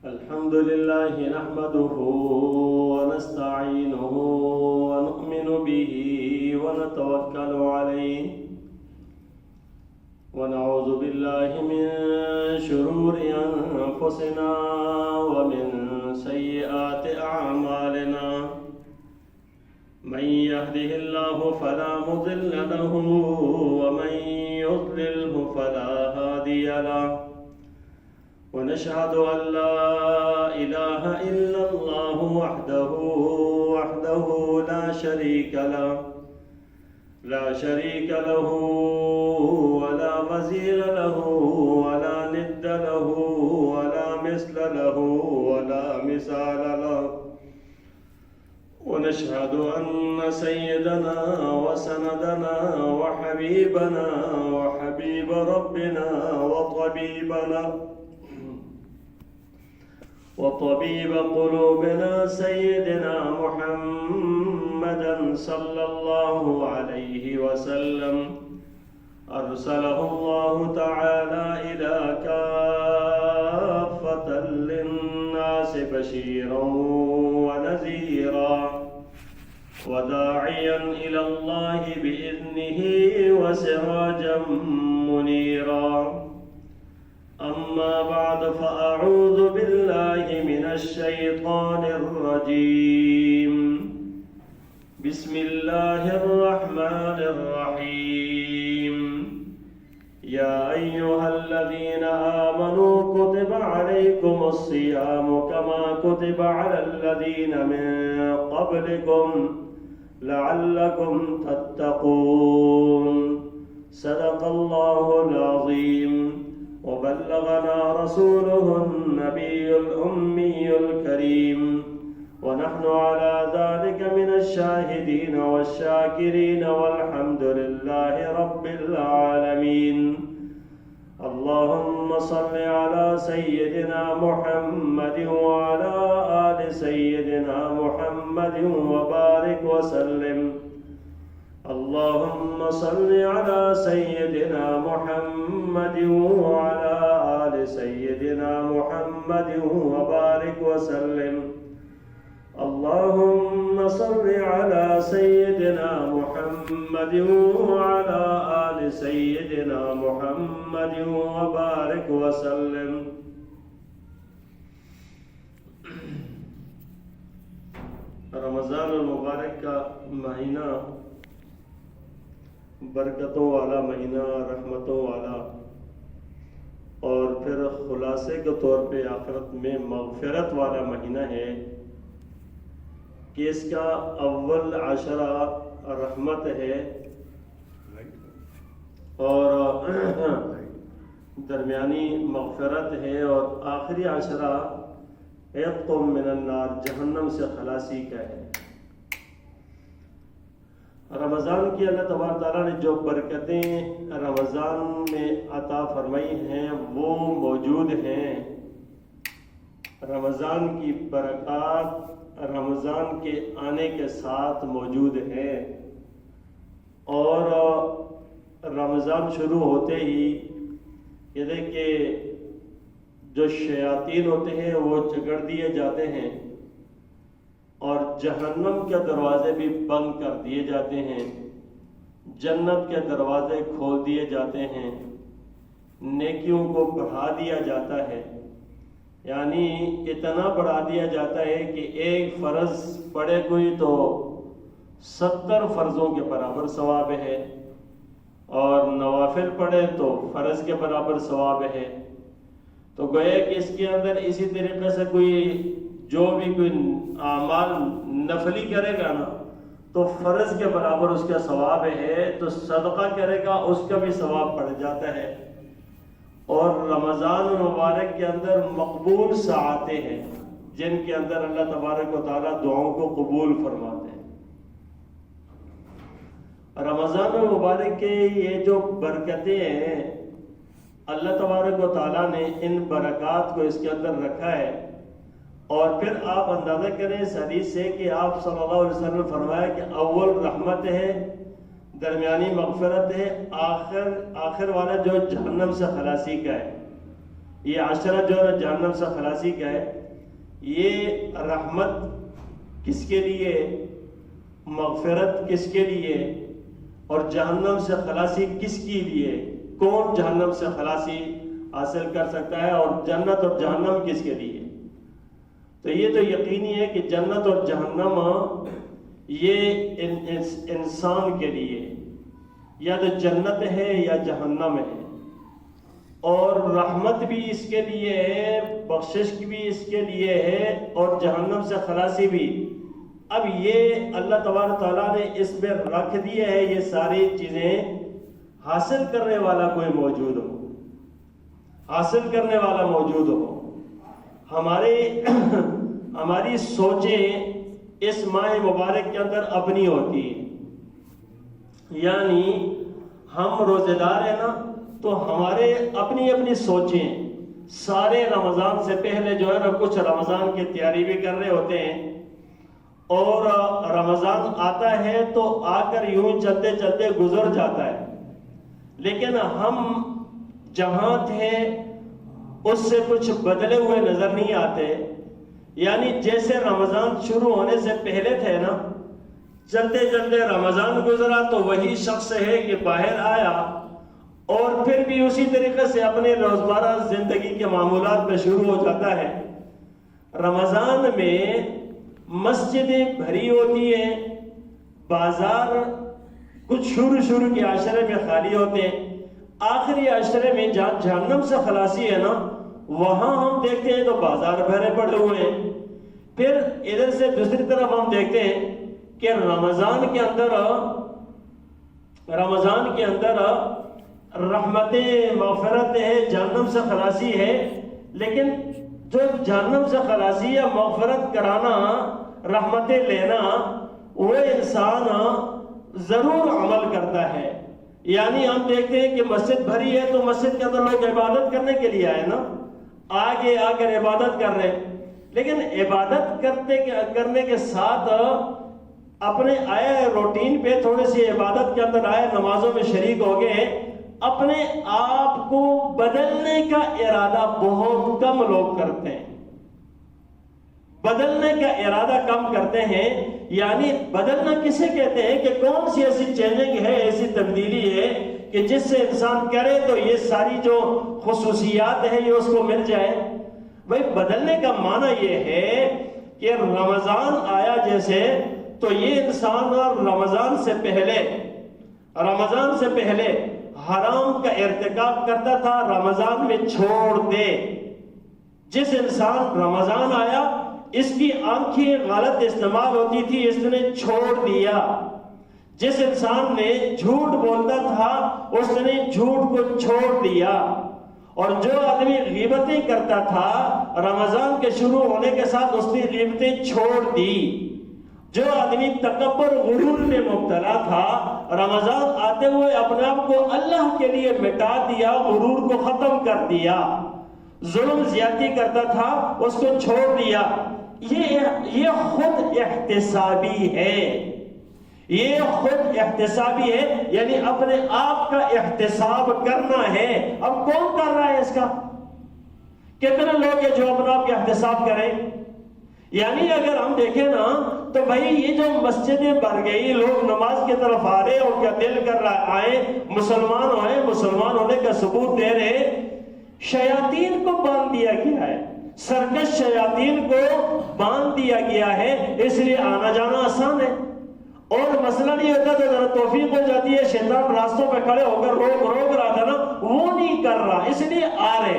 الحمد لله نحمده ونستعينه ونؤمن به ونتوكل عليه ونعوذ بالله من شرور أنفسنا ومن سيئات أعمالنا من يهده الله فلا مضل له ومن يضلله فلا هادي له ونشهد أن لا إله إلا الله وحده لا شريك له ولا وزير له ولا ند له ولا مثل له ولا مثال له ونشهد أن سيدنا وسندنا وحبيبنا وحبيب ربنا وطبيب قلوبنا سيدنا محمدا صلى الله عليه وسلم أرسله الله تعالى إلى كافة للناس بشيرا ونذيرا وداعيا إلى الله بإذنه وسراجا منيرا أما بعد فأعوذ بالله من الشيطان الرجيم بسم الله الرحمن الرحيم يا أيها الذين آمنوا كتب عليكم الصيام كما كتب على الذين من قبلكم لعلكم تتقون صدق الله العظيم وبلغنا رسوله النبي الأمي الكريم ونحن على ذلك من الشاهدين والشاكرين والحمد لله رب العالمين اللهم صل على سيدنا محمد وعلى آل سيدنا محمد وبارك وسلم اللهم صل على سيدنا محمد وعلى آل سيدنا محمد وبارك وسلم اللهم صل على سيدنا محمد وعلى آل سيدنا محمد وبارك وسلم رمضان المبارک کا مہینہ برکتوں والا مہینہ، رحمتوں والا، اور پھر خلاصے کے طور پہ آخرت میں مغفرت والا مہینہ ہے کہ اس کا اول عشرہ رحمت ہے اور درمیانی مغفرت ہے اور آخری عشرہ عتق من النار، جہنم سے خلاصی کا ہے۔ رمضان کی اللہ تبارک تعالیٰ نے جو برکتیں رمضان میں عطا فرمائی ہیں وہ موجود ہیں۔ رمضان کی برکات رمضان کے آنے کے ساتھ موجود ہیں، اور رمضان شروع ہوتے ہی یہ کہ جو شیاطین ہوتے ہیں وہ جگڑ دیے جاتے ہیں اور جہنم کے دروازے بھی بند کر دیے جاتے ہیں، جنت کے دروازے کھول دیے جاتے ہیں، نیکیوں کو بڑھا دیا جاتا ہے، یعنی اتنا بڑھا دیا جاتا ہے کہ ایک فرض پڑے کوئی تو 70 فرضوں کے برابر ثواب ہے، اور نوافل پڑے تو فرض کے برابر ثواب ہے۔ تو گویا کہ اس کے اندر اسی طریقے سے کوئی جو بھی کوئی اعمال نفلی کرے گا نا تو فرض کے برابر اس کا ثواب ہے، تو صدقہ کرے گا اس کا بھی ثواب پڑ جاتا ہے۔ اور رمضان المبارک کے اندر مقبول ساعتیں ہیں جن کے اندر اللہ تبارک و تعالیٰ دعاؤں کو قبول فرماتے ہیں۔ رمضان المبارک کے یہ جو برکتیں ہیں اللہ تبارک و تعالیٰ نے ان برکات کو اس کے اندر رکھا ہے، اور پھر آپ اندازہ کریں اس حدیث سے کہ آپ صلی اللہ علیہ وسلم نے فرمایا کہ اول رحمت ہے درمیانی مغفرت ہے، آخر والا جو جہنم سے خلاصی کا ہے، یہ عشرہ جو ہے جہنم سے خلاصی کا ہے، یہ رحمت کس کے لیے، مغفرت کس کے لیے، اور جہنم سے خلاصی کس کے لیے، کون جہنم سے خلاصی حاصل کر سکتا ہے، اور جنت اور جہنم کس کے لیے؟ تو یہ تو یقینی ہے کہ جنت اور جہنم یہ انسان کے لیے یا تو جنت ہے یا جہنم ہے، اور رحمت بھی اس کے لیے ہے، بخشش بھی اس کے لیے ہے، اور جہنم سے خلاصی بھی۔ اب یہ اللہ تبارک تعالیٰ نے اس میں رکھ دیے ہے، یہ ساری چیزیں حاصل کرنے والا کوئی موجود ہو، حاصل کرنے والا موجود ہو۔ ہماری سوچیں اس ماہ مبارک کے اندر اپنی ہوتی ہیں، یعنی ہم روزے دار ہیں نا، تو ہمارے اپنی سوچیں سارے رمضان سے پہلے جو ہے نا، کچھ رمضان کی تیاری بھی کر رہے ہوتے ہیں، اور رمضان آتا ہے تو آ کر یوں چلتے چلتے گزر جاتا ہے، لیکن ہم جہاں تھے اس سے کچھ بدلے ہوئے نظر نہیں آتے، یعنی جیسے رمضان شروع ہونے سے پہلے تھے نا، چلتے چلتے رمضان گزرا تو وہی شخص ہے کہ باہر آیا اور پھر بھی اسی طریقے سے اپنے روزمرہ زندگی کے معمولات میں شروع ہو جاتا ہے۔ رمضان میں مسجدیں بھری ہوتی ہیں، بازار کچھ شروع کے عشرے میں خالی ہوتے ہیں، آخری عشرے میں جہاں جہنم سے خلاصی ہے نا، وہاں ہم دیکھتے ہیں تو بازار بھرے پڑے ہوئے ہیں۔ پھر ادھر سے دوسری طرف ہم دیکھتے ہیں کہ رمضان کے اندر رحمتیں، مغفرت ہے، جہنم سے خلاصی ہے، لیکن جو جہنم سے خلاصی یا مغفرت کرانا، رحمتیں لینا، وہ انسان ضرور عمل کرتا ہے۔ یعنی ہم دیکھتے ہیں کہ مسجد بھری ہے تو مسجد کے اندر لوگ عبادت کرنے کے لیے آئے نا، آگے آ کر عبادت کر رہے ہیں، لیکن عبادت کرنے کے ساتھ اپنے آئے روٹین پہ تھوڑی سی عبادت کے اندر آئے، نمازوں میں شریک ہو گئے، اپنے آپ کو بدلنے کا ارادہ بہت کم لوگ کرتے ہیں، بدلنے کا ارادہ کم کرتے ہیں۔ یعنی بدلنا کسے کہتے ہیں کہ کون سی ایسی چینجنگ ہے، ایسی تبدیلی ہے کہ جس سے انسان کرے تو یہ ساری جو خصوصیات ہیں یہ اس کو مل جائے۔ بھائی بدلنے کا معنی یہ ہے کہ رمضان آیا جیسے تو یہ انسان رمضان سے پہلے حرام کا ارتکاب کرتا تھا، رمضان میں چھوڑ دے۔ جس انسان رمضان آیا اس کی آنکھیں غلط استعمال ہوتی تھی، اس نے چھوڑ دیا۔ جس انسان نے جھوٹ بولتا تھا اس نے جھوٹ کو چھوڑ دیا، اور جو آدمی غیبتیں کرتا تھا رمضان کے شروع ہونے کے ساتھ اس نے غیبتیں چھوڑ دی۔ جو آدمی تکبر غرور میں مبتلا تھا رمضان آتے ہوئے اپنے آپ کو اللہ کے لیے مٹا دیا، غرور کو ختم کر دیا۔ ظلم زیادتی کرتا تھا اس کو چھوڑ دیا۔ یہ خود احتسابی ہے، یہ خود احتسابی ہے، یعنی اپنے آپ کا احتساب کرنا ہے۔ اب کون کر رہا ہے اس کا؟ کتنے لوگ ہیں جو اپنا آپ کا احتساب کریں؟ یعنی اگر ہم دیکھیں نا تو بھائی یہ جو مسجدیں بھر گئی، لوگ نماز کی طرف آ رہے اور کیا دل کر رہا آئے مسلمان ہونے کا ثبوت دے رہے، شیاطین کو باندھ دیا گیا ہے، سرکش شیاطین کو باندھ دیا گیا ہے، اس لیے آنا جانا آسان ہے۔ اور مسئلہ نہیں ہوتا تو ذرا توفیق ہو جاتی ہے، شیطان راستوں پہ کھڑے ہو کر روک رہا تھا نا، وہ نہیں کر رہا، اس لیے آ رہے۔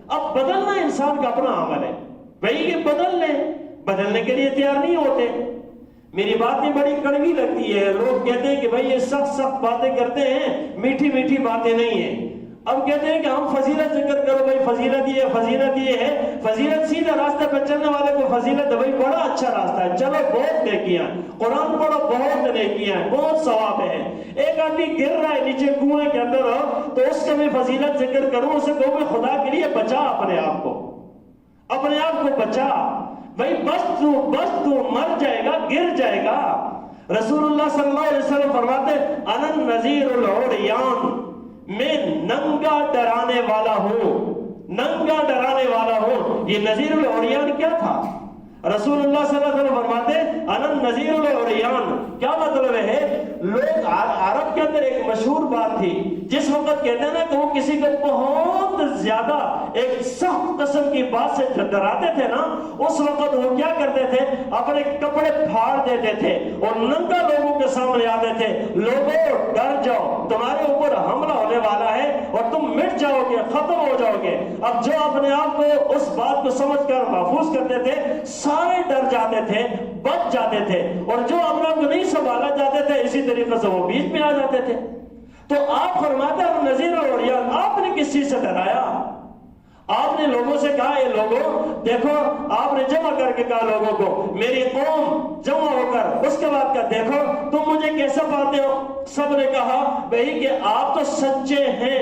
اب بدلنا انسان کا اپنا عمل ہے، بھائی یہ بدل لیں، بدلنے کے لیے تیار نہیں ہوتے۔ میری باتیں بڑی کڑوی لگتی ہے، لوگ کہتے ہیں کہ بھائی یہ سخت باتیں کرتے ہیں، میٹھی باتیں نہیں ہیں۔ اب کہتے ہیں کہ ہم فضیلت ذکر کرو، بھائی فضیلت یہ ہے، فضیلت سیدھا راستہ پہ چلنے والے کو فضیلت ہے، بھائی بڑا اچھا راستہ ہے، چلو بہت نیکیاں، قرآن پڑھو بہت نیکیاں، بہت ثواب ہے۔ ایک آدمی گر رہا ہے نیچے کنویں کے اندر تو اس کا میں فضیلت ذکر کروں، اسے کہوں کہ خدا کے لیے بچا اپنے آپ کو بچا، بھائی بس تو مر جائے گا، گر جائے گا۔ رسول اللہ صلی اللہ علیہ وسلم فرماتے انا النذیر العریان، میں ننگا ڈرانے والا ہوں، ننگا ڈرانے والا ہوں۔ یہ نذیر العریان کیا تھا؟ رسول اللہ صلی اللہ علیہ وسلم فرماتے انا النذیر العریان، کیا مطلب ہے؟ لوگ عرب کے اندر ایک مشہور بات تھی، جس وقت کہتے ہیں نا کہ وہ کسی کو بہت زیادہ ایک سخت قسم کی بات سے ڈراتے تھے نا، اس وقت وہ کیا کرتے تھے؟ اپنے کپڑے پھاڑ دیتے تھے اور ننگا لوگوں کے سامنے آتے تھے، لوگوں ڈر جاؤ، تمہارے اوپر حملہ ہونے والا ہے اور تم مٹ جاؤ گے، ختم ہو جاؤ گے۔ اب جو اپنے آپ کو اس بات کو سمجھ کر محفوظ کرتے تھے سارے ڈر جاتے تھے، بچ جاتے تھے، اور جو اپنا کو نہیں سنبھالا جاتے تھے اسی طریقے سے وہ بیچ میں آ جاتے تھے۔ تو آپ فرماتے ہیں نذیر العریان، آپ نے کس چیز سے ڈرایا؟ آپ نے لوگوں سے کہا اے لوگوں دیکھو، آپ نے جمع کر کے کہا لوگوں کو، میری قوم جمع ہو کر، اس کے بعد کہا دیکھو تم مجھے کیسا پاتے ہو؟ سب نے کہا بھئی کہ آپ تو سچے ہیں،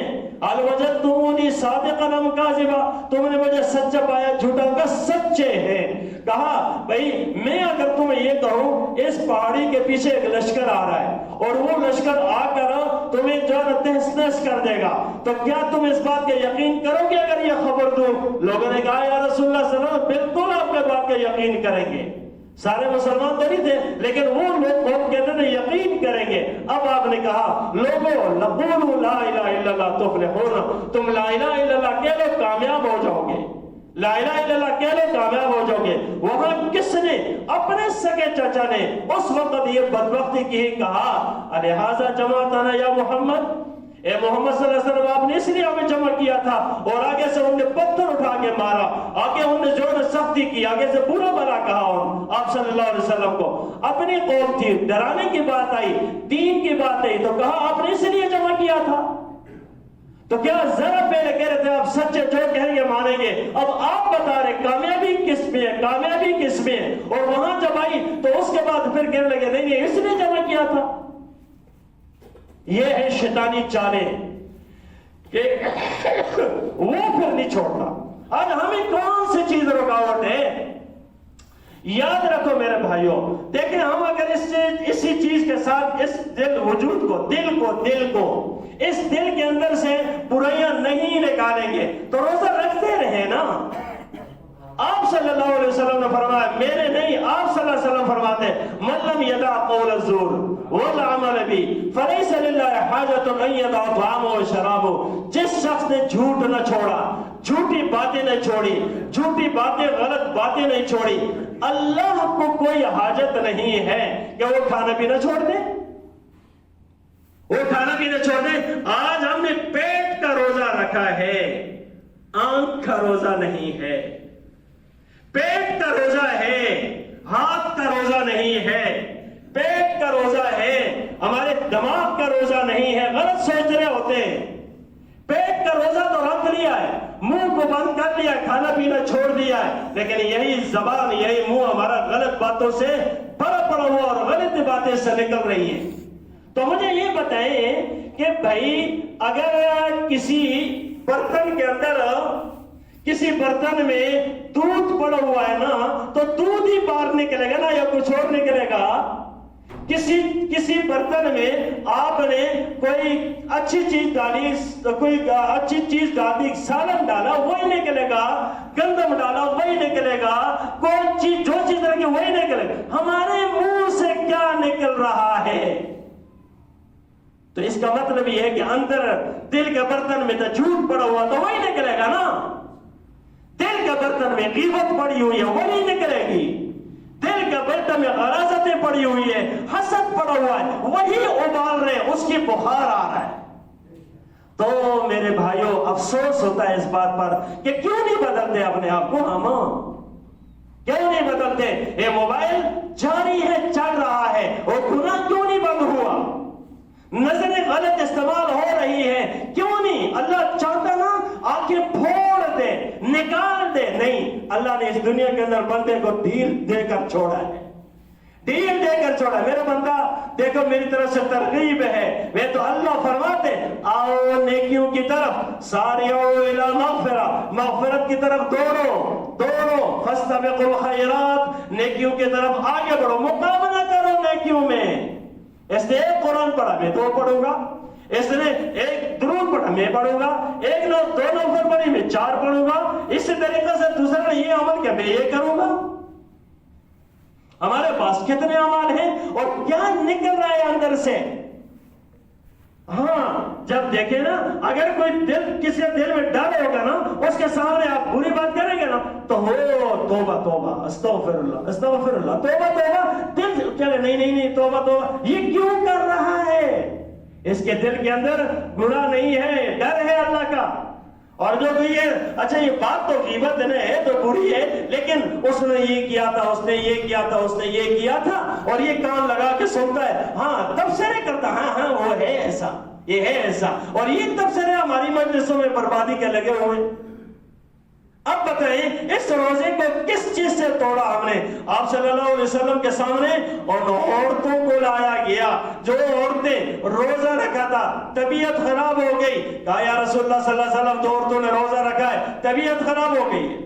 الوجدتمونی صادقا ام کاذبا، تم نے مجھے سچا پایا جھوٹا؟ کا سچے ہیں۔ کہا بھئی میں اگر تمہیں یہ کہوں اس پہاڑی کے پیچھے ایک لشکر آ رہا ہے اور وہ لشکر آ کر تمہیں جو ہے تہس نہس کر دے گا، تو کیا تم اس بات کا یقین کرو گے اگر یہ خبر دوں؟ لوگوں نے کہا یا رسول اللہ صلی اللہ علیہ وسلم بالکل آپ کے بات کا یقین کریں گے۔ سارے مسلمان تو نہیں تھے لیکن وہ لوگ قوم کہتے تھے یقین کریں گے۔ اب آپ نے کہا لوگوں لقولوا لا الہ الا اللہ تفلحون، تم لا الہ الا اللہ کہہ لو کامیاب ہو جاؤ گے، لا الہ الا اللہ کہہ لو کامیاب ہو جاؤ گے۔ وہاں کس نے؟ اپنے سگے چچا نے اس وقت یہ بدبختی کی، کہا لہذا جمعتنا یا محمد، اے محمد صلی اللہ علیہ وسلم آپ نے اس لیے ہمیں جمع کیا تھا، اور آگے سے انہوں نے پتھر اٹھا کے مارا، آگے انہوں نے جو سختی کی، آگے سے برا بھلا کہا آپ صلی اللہ علیہ وسلم کو۔ اپنی قوم تھی، ڈرانے کی بات آئی، دین کی بات آئی تو کہا آپ نے اس لیے جمع کیا تھا۔ تو کیا ذرا پہلے کہہ رہے تھے آپ سچے جو کہیں گے مانیں گے، اب آپ بتا رہے کامیابی کس میں ہے، کامیابی کس میں ہے؟ اور وہاں جب آئی تو اس کے بعد پھر کہنے لگے نہیں اس نے جمع کیا تھا۔ یہ ہے شیطانی چالیں کہ وہ پھر نہیں چھوڑتا۔ آج ہمیں کون سی چیز رکاوٹ ہے؟ یاد رکھو میرے بھائیوں، دیکھیں ہم اگر اسی چیز کے ساتھ اس دل وجود کو، دل کو اس دل کے اندر سے برائیاں نہیں نکالیں گے تو روزہ رکھتے رہے نا۔ آپ صلی اللہ علیہ وسلم نے فرمایا، میرے نہیں آپ صلی اللہ علیہ وسلم فرماتے من لم یدع قول الزور والعمل به فلیس للہ حاجۃ ان یدع طعامہ وشرابہ، جس شخص نے جھوٹ نہ چھوڑا، جھوٹی باتیں نہ چھوڑی، جھوٹی باتیں غلط باتیں نہیں چھوڑی، اللہ کو کوئی حاجت نہیں ہے کہ وہ کھانا پینا چھوڑ دے، وہ کھانا پینا چھوڑ دے۔ آج ہم نے پیٹ کا روزہ رکھا ہے، آنکھ کا روزہ نہیں ہے، پیٹ کا روزہ ہے، ہاتھ کا روزہ نہیں ہے، پیٹ کا روزہ ہے، ہمارے دماغ کا روزہ نہیں ہے۔ غلط سوچ رہے ہوتے ہیں، پیٹ کا روزہ تو رکھ لیا ہے، منہ کو بند کر لیا، کھانا پینا چھوڑ دیا ہے، لیکن یہی زبان یہی منہ ہمارا غلط باتوں سے بھرا پڑا ہوا اور غلط باتیں سے نکل رہی ہیں۔ تو مجھے یہ بتائیں کہ بھائی اگر کسی برتن کے اندر، کسی برتن میں دودھ پڑا ہوا ہے نا تو دودھ ہی باہر نکلے گا نا یا کچھ اور نکلے گا؟ کسی برتن میں آپ نے کوئی اچھی چیز ڈالی، کوئی اچھی چیز ڈالی، سالن ڈالا وہی نکلے گا، گندم ڈالا وہی نکلے گا، کوئی چیز جو چیز رکھی وہی نکلے گا۔ ہمارے منہ سے کیا نکل رہا ہے؟ تو اس کا مطلب یہ ہے کہ اندر دل کے برتن میں تو جھوٹ پڑا ہوا تو وہی نکلے گا نا۔ دل کے برتن میں غیبت پڑی ہوئی ہے وہی نکلے گی، دل کے برتن میں غراضتیں پڑی ہوئی ہے، حسد پڑا ہوا ہے وہی ابال رہے، اس کی بخار آ رہا ہے۔ تو میرے بھائیوں افسوس ہوتا ہے اس بات پر کہ کیوں نہیں بدلتے اپنے آپ کو، ہم کیوں نہیں بدلتے؟ یہ موبائل جاری ہے، چل رہا ہے، اور گناہ کیوں نہیں بند ہوا؟ نظریں غلط استعمال ہو رہی ہے، کیوں نہیں؟ اللہ چاہتا نا آنکھیں پھوڑ دے، نکال دے، نہیں، اللہ نے اس دنیا کے اندر بندے کو ڈھیل دے کر چھوڑا ہے، ڈھیل دے کر چھوڑا ہے۔ میرا بندہ دیکھو میری طرف سے ترغیب ہے، میں تو اللہ فرماتے آؤ نیکیوں کی طرف، ساریعوا الی مغفرہ، مغفرت کی طرف دوڑو، فاستبقوا الخیرات، نیکیوں کی طرف آگے بڑھو، مقابلہ کرو نیکیوں میں. اس نے ایک قرآن پڑھا میں 2 پڑھوں گا, اس نے ایک درود پڑھا میں پڑھوں گا, ایک نو 2 نفل پڑھی میں 4 پڑھوں گا. اسی طریقے سے دوسرا نے یہ عمل کیا میں یہ کروں گا. ہمارے پاس کتنے اعمال ہیں اور کیا نکل رہا ہے اندر سے. ہاں جب دیکھیں نا, اگر کوئی کسی دل میں ڈر ہوگا نا, اس کے سامنے آپ بری بات کریں گے نا تو ہو توبہ توبہ استغفر اللہ استغفر اللہ توبہ توبہ. دل چلے نہیں توبہ توبہ, یہ کیوں کر رہا ہے؟ اس کے دل کے اندر گناہ نہیں ہے, ڈر ہے اللہ کا. اور جو کہ یہ اچھا یہ بات تو غیبت ہے تو بری ہے, لیکن اس نے یہ کیا تھا, اس نے یہ کیا تھا, اس نے یہ کیا تھا, اور یہ کان لگا کے سنتا ہے, ہاں تبصرے کرتا, ہاں وہ ہے ایسا, یہ ہے ایسا, اور یہ تبصرے ہماری مجلسوں میں بربادی کے لگے ہوئے. اب بتائیں اس روزے کو کس چیز سے توڑا ہم نے؟ آپ صلی اللہ علیہ وسلم کے سامنے اور عورتوں کو لایا گیا. جو عورتیں روزہ رکھا تھا, طبیعت خراب ہو گئی, کہا یا رسول اللہ صلی اللہ علیہ وسلم 2 عورتوں نے روزہ رکھا ہے, طبیعت خراب ہو گئی ہے.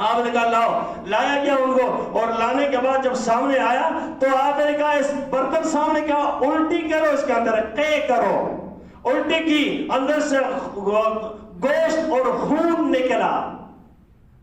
آپ نے کہا لاؤ, لایا گیا ان کو, اور لانے کے بعد جب سامنے آیا تو آپ نے کہا اس برتن سامنے کہا الٹی کرو, اس کے اندر قے کرو. الٹی کی, اندر سے گوشت اور خون نکلا.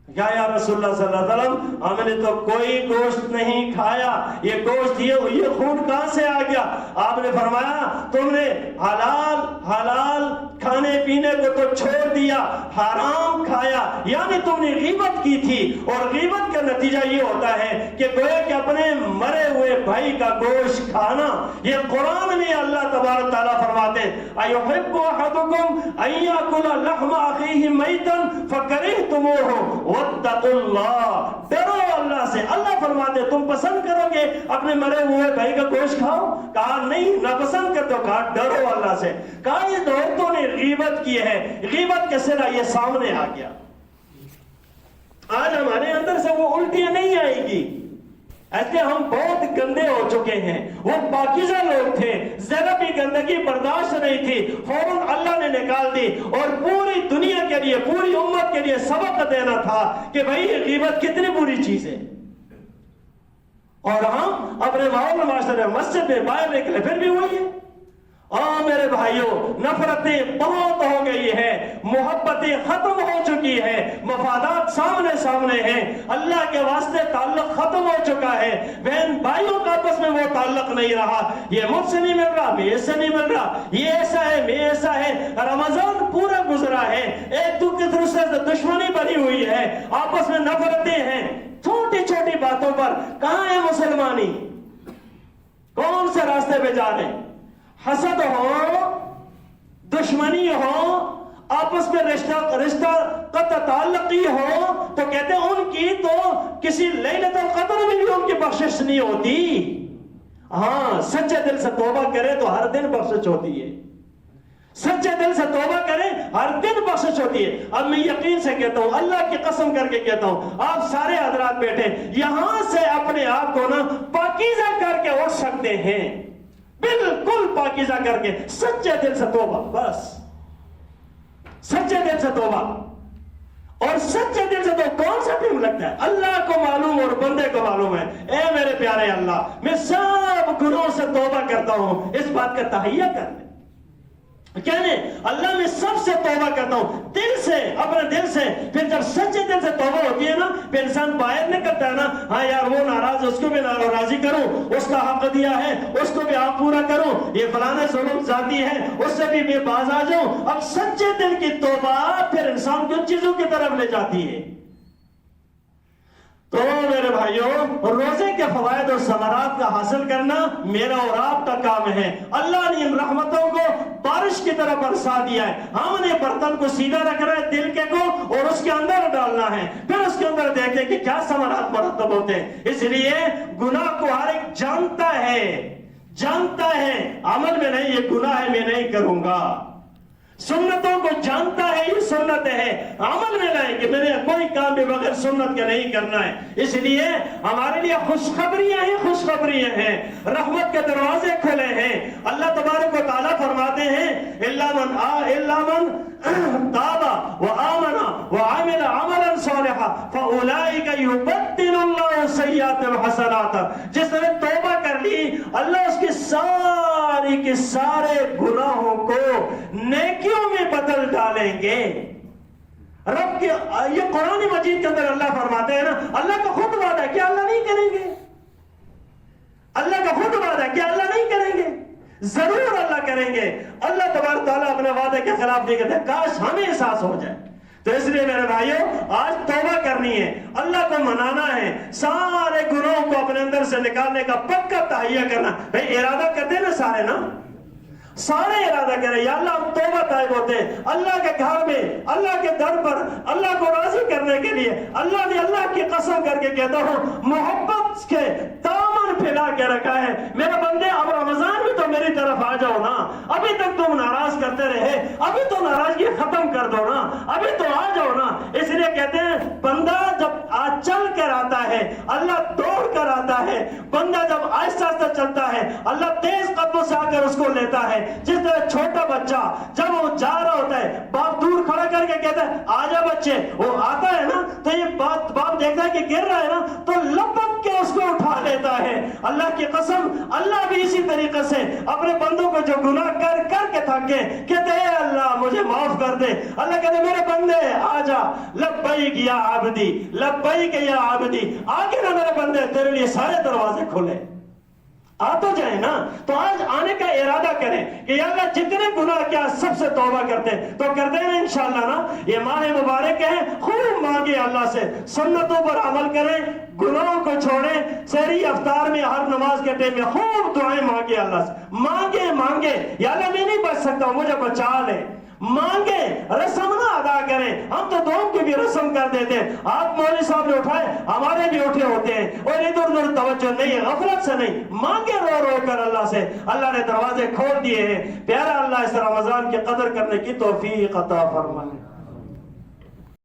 یا رسول اللہ صلی اللہ علیہ وسلم ہم نے تو کوئی گوشت نہیں کھایا, یہ گوشت یہ خون کہاں سے آ گیا؟ آپ نے فرمایا تم نے حلال کھانے پینے کو تو چھوڑ دیا, حرام کھایا, یعنی تم نے غیبت کی تھی. اور غیبت کا نتیجہ یہ ہوتا ہے کہ گویا کہ اپنے مرے ہوئے بھائی کا گوشت کھانا. یہ قرآن میں اللہ تبارک تعالیٰ فرماتے ایحب احدکم ان یاکل لحم اخیہ میتا فکرہتموہ واتقوا اللہ. ڈرو اللہ سے. اللہ فرماتے تم پسند کرو گے اپنے مرے ہوئے بھائی کا گوشت کھاؤ؟ کہا نہیں, ناپسند کرتے ہو. کہا ڈرو اللہ سے. کہا یہ عورتوں نے غیبت کی ہے, غیبت کے سرا یہ سامنے آ گیا. آج ہمارے اندر سے وہ الٹیاں نہیں آئے گی. ایسے ہم بہت گندے ہو چکے ہیں. وہ پاکیزہ لوگ تھے, ذرا بھی گندگی برداشت نہیں تھی, فوراً اللہ نے نکال دی. اور پوری دنیا کے لیے, پوری امت کے لیے سبق دینا تھا کہ بھائی یہ غیبت کتنی بری چیز ہے. اور ہم اپنے ماحول معاشرے مسجد میں باہر نکلے پھر بھی وہی ہے. میرے بھائیوں, نفرتیں بہت ہو گئی ہے, محبتیں ختم ہو چکی ہے, مفادات سامنے ہیں, اللہ کے واسطے تعلق ختم ہو چکا ہے. بہن بھائیوں کا آپس میں وہ تعلق نہیں رہا. یہ مجھ سے نہیں مل رہا, میں اس سے نہیں مل رہا, یہ ایسا ہے, میں ایسا ہے. رمضان پورا گزرا ہے, ایک دوسرے سے دشمنی بنی ہوئی ہے, آپس میں نفرتیں ہیں, چھوٹی چھوٹی باتوں پر. کہاں ہے مسلمانی؟ کون سے راستے پہ جا رہے ہیں؟ حسد ہو, دشمنی ہو, آپس میں رشتہ قطع تعلقی ہو, تو کہتے ہیں ان کی تو کسی لیلۃ القدر میں بھی ان کی بخشش نہیں ہوتی. ہاں سچے دل سے توبہ کرے تو ہر دن بخشش ہوتی ہے. سچے دل سے توبہ کریں, ہر دن بخشش ہوتی ہے. اب میں یقین سے کہتا ہوں, اللہ کی قسم کر کے کہتا ہوں, آپ سارے حضرات بیٹھے یہاں سے اپنے آپ کو نا پاکیزہ کر کے اٹھ سکتے ہیں, بالکل پاکیزہ کر کے, سچے دل سے توبہ, بس سچے دل سے توبہ. اور سچے دل سے تو کون سا ٹیم لگتا ہے؟ اللہ کو معلوم اور بندے کو معلوم ہے. اے میرے پیارے اللہ, میں سب گناہوں سے توبہ کرتا ہوں, اس بات کا تہیہ کر لیں. کہنے اللہ میں سب سے توبہ کرتا ہوں, دل سے, اپنے دل سے. پھر جب سچے دل سے توبہ ہوتی ہے نا, پھر انسان باہر نکلتا ہے نا, ہاں یار وہ ناراض, اس کو بھی راضی کروں, اس کا حق دیا ہے اس کو بھی حق پورا کروں, یہ فلانے ظلم ذاتی ہے اس سے بھی میں باز آ جاؤں. اب سچے دل کی توبہ پھر انسان کو چیزوں کی طرف لے جاتی ہے. تو میرے بھائیوں, روزے کے فوائد اور ثمرات کا حاصل کرنا میرا اور آپ کا کام ہے. اللہ نے ان رحمتوں کو بارش کی طرح برسا دیا ہے. ہم نے برتن کو سیدھا رکھنا ہے, دل کے کو, اور اس کے اندر ڈالنا ہے, پھر اس کے اندر دیکھیں کہ کیا ثمرات مرتب ہوتے ہیں. اس لیے گناہ کو ہر ایک جانتا ہے, عمل میں نہیں, یہ گناہ ہے میں نہیں کروں گا. سنتوں کو جانتا ہے, یہ سنت ہے, عمل میں لائیں کہ میں نے کوئی کام بھی بغیر سنت کے نہیں کرنا ہے. اس لیے ہمارے لیے خوشخبریاں ہیں, رحمت کے دروازے کھلے ہیں. اللہ تبارک و تعالیٰ فرماتے ہیں الا من تاب وآمن وعمل عملا صالحا فاولئک یبدل اللہ سیئاتهم حسنات. جس نے توبہ کر کر لی، اللہ اس کی ساری کے سارے گناہوں کو نیکیوں میں بدل ڈالیں گے۔ رب کے یہ قرآن مجید کے اندر اللہ فرماتے ہیں نا، اللہ کا خود وعدہ ہے کہ اللہ نہیں کریں گے، اللہ کا خود وعدہ ہے کہ اللہ نہیں کریں گے، ضرور اللہ کریں گے۔ اللہ تبارک تعالیٰ اپنے وعدے کے خلاف نہیں کرتے، کاش ہمیں احساس ہو جائے۔ تو اس لیے میرے بھائیوں، آج توبہ کرنی ہے، اللہ کو منانا ہے، سارے گناہوں کو اپنے اندر سے نکالنے کا پکا تہیہ کرنا۔ بھئی ارادہ کرتے نا سارے نا، سارے ارادہ کریں یا اللہ ہم توبہ طائب ہوتے ہیں اللہ کے گھر میں، اللہ کے در پر، اللہ کو راضی کرنے کے لیے۔ اللہ نے اللہ کی قسم کر کے کہتا ہوں، محبت کے دامن پھیلا کے رکھا ہے، میرے بندے اب رمضان میں تو میری طرف آ جاؤ نا، ابھی تک تم ناراض کرتے رہے، ابھی تو ناراضگی ختم کر دو نا، ابھی تو آ جاؤ نا۔ اس لیے کہتے ہیں بندہ جب چل کر آتا ہے اللہ دوڑ کر آتا ہے، بندہ جب آہستہ آہستہ چلتا ہے اللہ تیز قدموں سے آ کر اس کو لیتا ہے۔ جس طرح چھوٹا بچہ جب وہ جا رہا ہوتا ہے، باپ دور کھڑا کر کے کہتا ہے آجا بچے، وہ آتا ہے نا تو یہ باپ دیکھتا ہے کہ گر رہا ہے نا تو لپک کے اس کو اٹھا لیتا ہے۔ اللہ کی قسم اللہ بھی اسی طریقے سے اپنے بندوں کو جو گناہ کر کر کے تھک گئے کہتے ہیں اللہ مجھے معاف کر دے، اللہ کہتے ہیں میرے بندے آجا، لبیک یا عبدی، لبیک یا عبدی، آگے نا میرے بندے، تیرے لیے سارے دروازے کھلے، آ تو جائیں نا۔ تو آج آنے کا ارادہ کریں کہ یا اللہ جتنے گناہ کیا سب سے توبہ کرتے ہیں تو کرتے ہیں نا انشاءاللہ نا۔ یہ ماہ مبارک ہے، خوب مانگے اللہ سے، سنتوں پر عمل کریں، گناہوں کو چھوڑیں، سحری افطار میں ہر نماز کے ٹائم میں خوب دعائیں مانگے اللہ سے، مانگے یا اللہ میں نہیں بچ سکتا مجھے بچا لے، مانگے، رسم نہ ادا کریں۔ ہم تو دونوں کی بھی رسم کر دیتے ہیں، آپ مولوی صاحب نے اٹھائے ہمارے بھی اٹھے ہوتے ہیں، اور ادھر ادھر توجہ نہیں ہے، غفلت سے نہیں، مانگے رو رو کر اللہ سے، اللہ نے دروازے کھول دیے ہیں۔ پیارا اللہ اس رمضان کی قدر کرنے کی توفیق عطا فرمائے۔